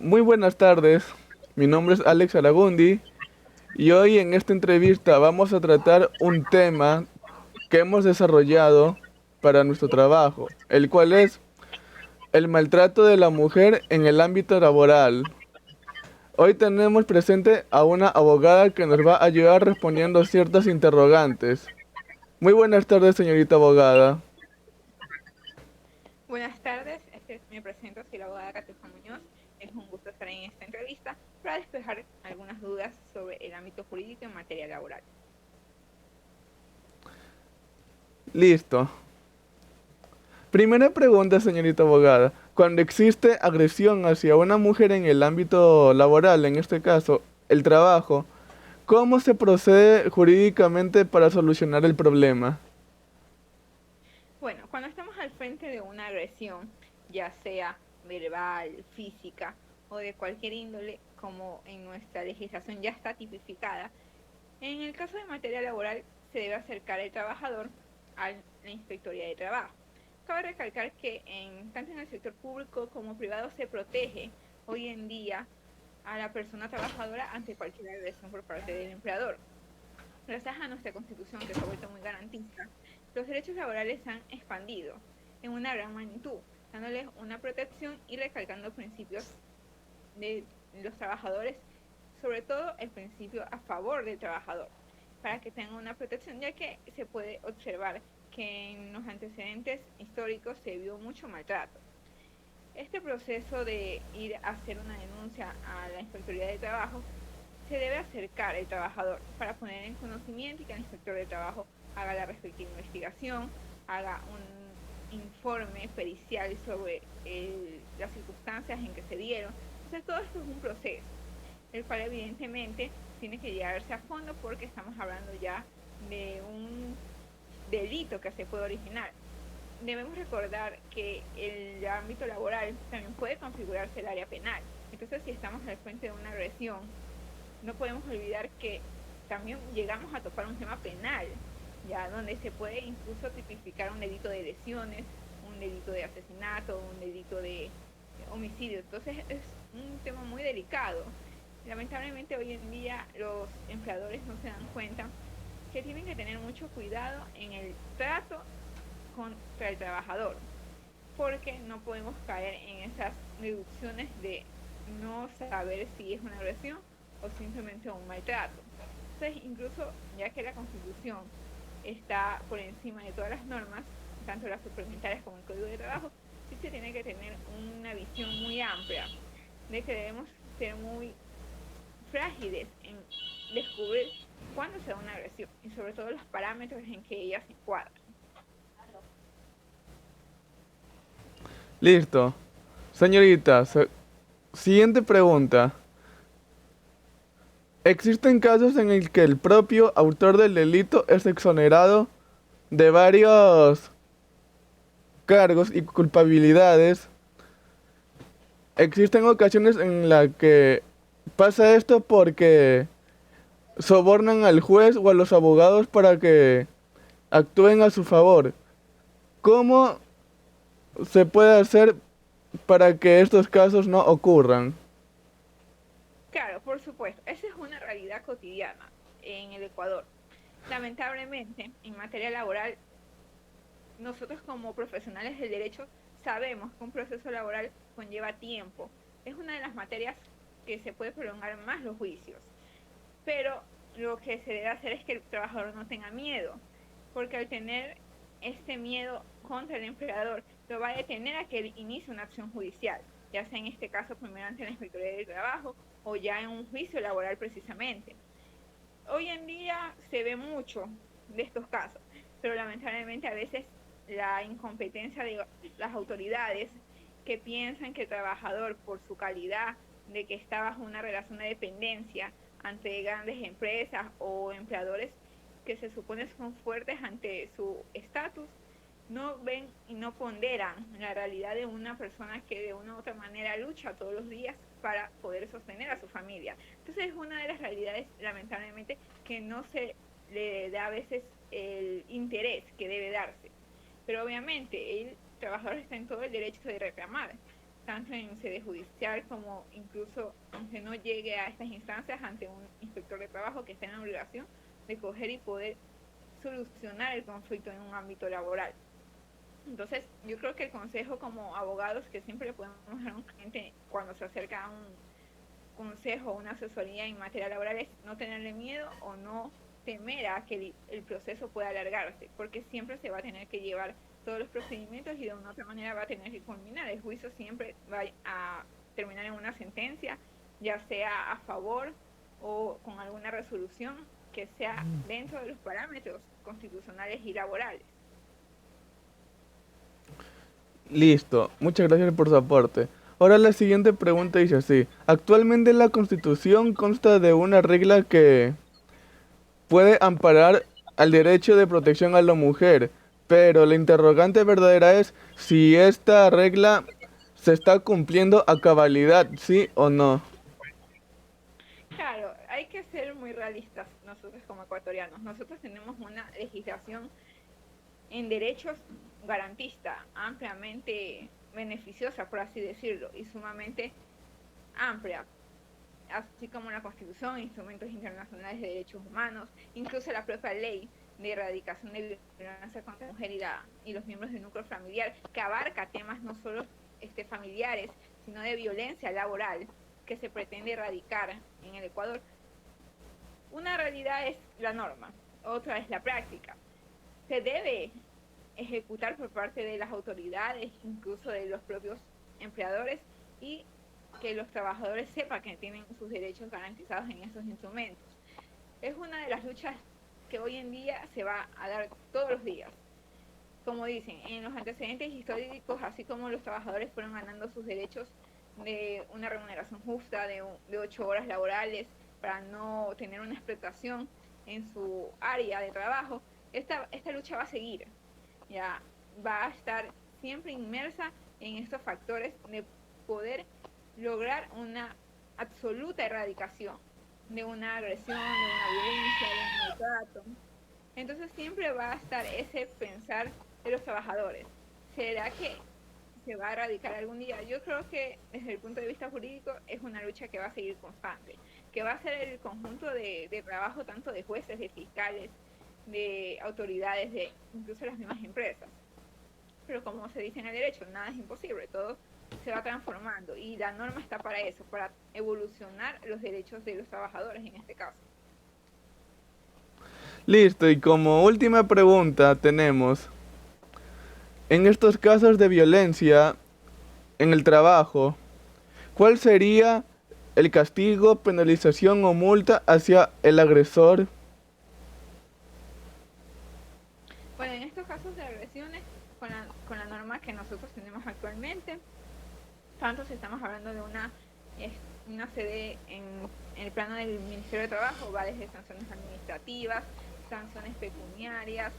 Muy buenas tardes, mi nombre es Alex Aragundi y hoy en esta entrevista vamos a tratar un tema que hemos desarrollado para nuestro trabajo, el cual es el maltrato de la mujer en el ámbito laboral. Hoy tenemos presente a una abogada que nos va a ayudar respondiendo ciertas interrogantes. Muy buenas tardes, señorita abogada. Buenas tardes, me presento, soy la abogada Catiuja Muñoz. Es un gusto estar en esta entrevista para despejar algunas dudas sobre el ámbito jurídico en materia laboral. Listo. Primera pregunta, señorita abogada. Cuando existe agresión hacia una mujer en el ámbito laboral, en este caso, el trabajo, ¿cómo se procede jurídicamente para solucionar el problema? Bueno, cuando estamos al frente de una agresión, ya sea verbal, física o de cualquier índole, como en nuestra legislación ya está tipificada, en el caso de materia laboral se debe acercar el trabajador a la Inspectoría de Trabajo. Cabe recalcar que tanto en el sector público como privado se protege hoy en día a la persona trabajadora ante cualquier agresión por parte del empleador. Gracias a nuestra constitución, que se ha vuelto muy garantista, los derechos laborales se han expandido en una gran magnitud, dándoles una protección y recalcando principios de los trabajadores, sobre todo el principio a favor del trabajador, para que tengan una protección, ya que se puede observar que en los antecedentes históricos se vio mucho maltrato. Este proceso de ir a hacer una denuncia a la Inspectoría de Trabajo se debe acercar al trabajador para poner en conocimiento y que el inspector de trabajo haga la respectiva investigación, haga un informe pericial sobre las circunstancias en que se dieron. Entonces todo esto es un proceso, el cual evidentemente tiene que llevarse a fondo porque estamos hablando ya de un delito que se puede originar. Debemos recordar que el ámbito laboral también puede configurarse el área penal. Entonces, si estamos al frente de una agresión, no podemos olvidar que también llegamos a topar un tema penal, ya donde se puede incluso tipificar un delito de lesiones, un delito de asesinato, un delito de homicidio. Entonces es un tema muy delicado. Lamentablemente hoy en día los empleadores no se dan cuenta que tienen que tener mucho cuidado en el trato contra el trabajador, porque no podemos caer en esas reducciones de no saber si es una agresión o simplemente un maltrato. Entonces, incluso ya que la Constitución está por encima de todas las normas, tanto las suplementarias como el Código de Trabajo, sí se tiene que tener una visión muy amplia de que debemos ser muy frágiles en descubrir cuándo se da una agresión y sobre todo los parámetros en que ella se encuadra. Listo. Señorita, siguiente pregunta. Existen casos en el que el propio autor del delito es exonerado de varios cargos y culpabilidades. Existen ocasiones en las que pasa esto porque sobornan al juez o a los abogados para que actúen a su favor. ¿Cómo se puede hacer para que estos casos no ocurran? Claro, por supuesto, esa es una realidad cotidiana en el Ecuador. Lamentablemente, en materia laboral, nosotros como profesionales del derecho sabemos que un proceso laboral conlleva tiempo. Es una de las materias que se puede prolongar más los juicios. Pero lo que se debe hacer es que el trabajador no tenga miedo, porque al tener este miedo contra el empleador, lo va a detener a que él inicie una acción judicial, ya sea en este caso primero ante la Inspectoría del Trabajo o ya en un juicio laboral precisamente. Hoy en día se ve mucho de estos casos, pero lamentablemente a veces la incompetencia de las autoridades que piensan que el trabajador, por su calidad de que está bajo una relación de dependencia ante grandes empresas o empleadores que se supone son fuertes ante su estatus, no ven y no ponderan la realidad de una persona que de una u otra manera lucha todos los días para poder sostener a su familia. Entonces es una de las realidades, lamentablemente, que no se le da a veces el interés que debe darse. Pero obviamente el trabajador está en todo el derecho de reclamar. tanto en sede judicial como incluso aunque no llegue a estas instancias ante un inspector de trabajo que esté en la obligación de coger y poder solucionar el conflicto en un ámbito laboral. Entonces, yo creo que el consejo como abogados que siempre le podemos dar a un cliente cuando se acerca a un consejo o una asesoría en materia laboral es no tenerle miedo o no temer a que el proceso pueda alargarse, porque siempre se va a tener que llevar todos los procedimientos y de una otra manera va a tener que culminar. El juicio siempre va a terminar en una sentencia, ya sea a favor o con alguna resolución que sea dentro de los parámetros constitucionales y laborales. Listo, muchas gracias por su aporte. Ahora la siguiente pregunta dice así. Actualmente la Constitución consta de una regla que puede amparar al derecho de protección a la mujer, pero la interrogante verdadera es si esta regla se está cumpliendo a cabalidad, ¿sí o no? Claro, hay que ser muy realistas nosotros como ecuatorianos. Nosotros tenemos una legislación en derechos garantista, ampliamente beneficiosa, por así decirlo, y sumamente amplia, así como la Constitución, instrumentos internacionales de derechos humanos, incluso la propia ley de erradicación de violencia contra la mujer y los miembros del núcleo familiar, que abarca temas no solo familiares, sino de violencia laboral que se pretende erradicar en el Ecuador. Una realidad es la norma, otra es la práctica. Se debe ejecutar por parte de las autoridades, incluso de los propios empleadores, y que los trabajadores sepan que tienen sus derechos garantizados en esos instrumentos. Es una de las luchas que hoy en día se va a dar todos los días. Como dicen, en los antecedentes históricos, así como los trabajadores fueron ganando sus derechos de una remuneración justa, de 8 horas laborales, para no tener una explotación en su área de trabajo, esta lucha va a seguir. Ya va a estar siempre inmersa en estos factores de poder lograr una absoluta erradicación de una agresión, de una violencia, de un maltrato. Entonces siempre va a estar ese pensar de los trabajadores. ¿Será que se va a erradicar algún día? Yo creo que desde el punto de vista jurídico es una lucha que va a seguir constante, que va a ser el conjunto de trabajo tanto de jueces, de fiscales, de autoridades, de incluso las mismas empresas. Pero como se dice en el derecho, nada es imposible, todo se va transformando y la norma está para eso, para evolucionar los derechos de los trabajadores en este caso. Listo, y como última pregunta tenemos, en estos casos de violencia en el trabajo, ¿cuál sería el castigo, penalización o multa hacia el agresor? Bueno, en estos casos de agresiones, con la norma que nosotros tenemos actualmente, tanto si estamos hablando de una sede en el plano del Ministerio de Trabajo, va desde sanciones administrativas, sanciones pecuniarias,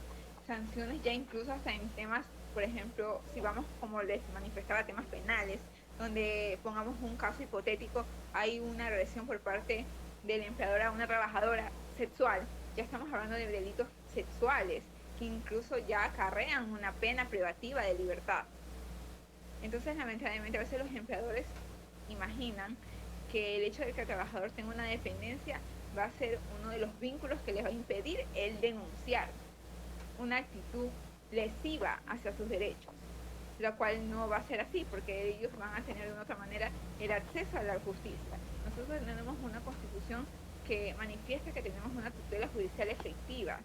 sanciones ya incluso hasta en temas, por ejemplo, si vamos, como les manifestaba, temas penales, donde pongamos un caso hipotético, hay una agresión por parte del empleador a una trabajadora sexual, ya estamos hablando de delitos sexuales, que incluso ya acarrean una pena privativa de libertad. Entonces, lamentablemente, a veces los empleadores imaginan que el hecho de que el trabajador tenga una dependencia va a ser uno de los vínculos que les va a impedir el denunciar una actitud lesiva hacia sus derechos, la cual no va a ser así, porque ellos van a tener de una otra manera el acceso a la justicia. Nosotros tenemos una constitución que manifiesta que tenemos una tutela judicial efectiva,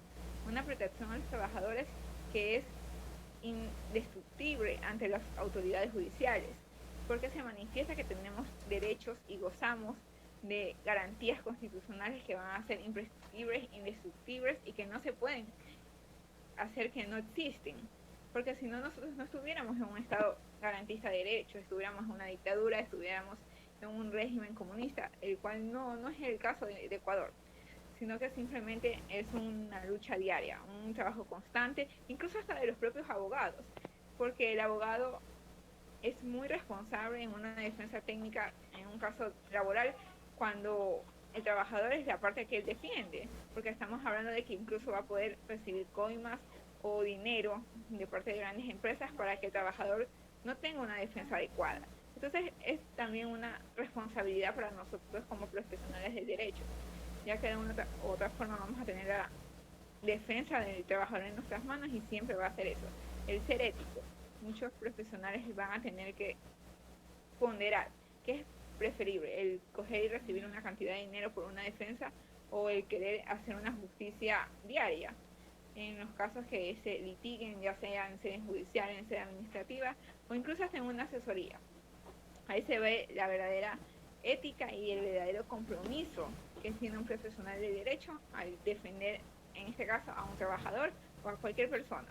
una protección a los trabajadores que es indestructible ante las autoridades judiciales, porque se manifiesta que tenemos derechos y gozamos de garantías constitucionales que van a ser imprescriptibles, indestructibles y que no se pueden hacer que no existen, porque si no nosotros no estuviéramos en un estado garantista de derechos, estuviéramos en una dictadura, estuviéramos en un régimen comunista, el cual no es el caso de Ecuador, sino que simplemente es una lucha diaria, un trabajo constante, incluso hasta de los propios abogados, porque el abogado es muy responsable en una defensa técnica, en un caso laboral, cuando el trabajador es la parte que él defiende, porque estamos hablando de que incluso va a poder recibir coimas o dinero de parte de grandes empresas para que el trabajador no tenga una defensa adecuada. Entonces es también una responsabilidad para nosotros como profesionales del derecho, ya que de una u otra forma vamos a tener la defensa del trabajador en nuestras manos y siempre va a ser eso, el ser ético. Muchos profesionales van a tener que ponderar qué es preferible, el coger y recibir una cantidad de dinero por una defensa o el querer hacer una justicia diaria en los casos que se litiguen, ya sea en sede judicial, en sede administrativa o incluso hasta en una asesoría. Ahí se ve la verdadera ética y el verdadero compromiso que tiene un profesional de derecho al defender, en este caso, a un trabajador o a cualquier persona.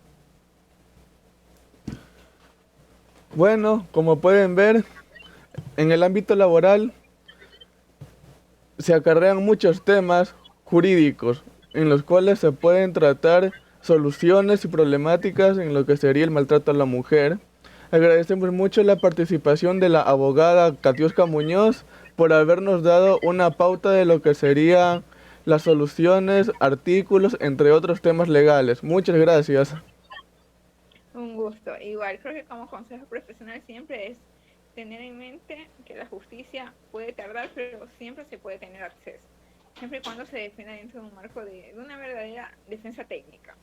Bueno, como pueden ver, en el ámbito laboral se acarrean muchos temas jurídicos en los cuales se pueden tratar soluciones y problemáticas en lo que sería el maltrato a la mujer. Agradecemos mucho la participación de la abogada Katiuska Muñoz por habernos dado una pauta de lo que serían las soluciones, artículos, entre otros temas legales. Muchas gracias. Un gusto. Igual creo que como consejo profesional siempre es tener en mente que la justicia puede tardar, pero siempre se puede tener acceso, siempre y cuando se defienda dentro de un marco de una verdadera defensa técnica.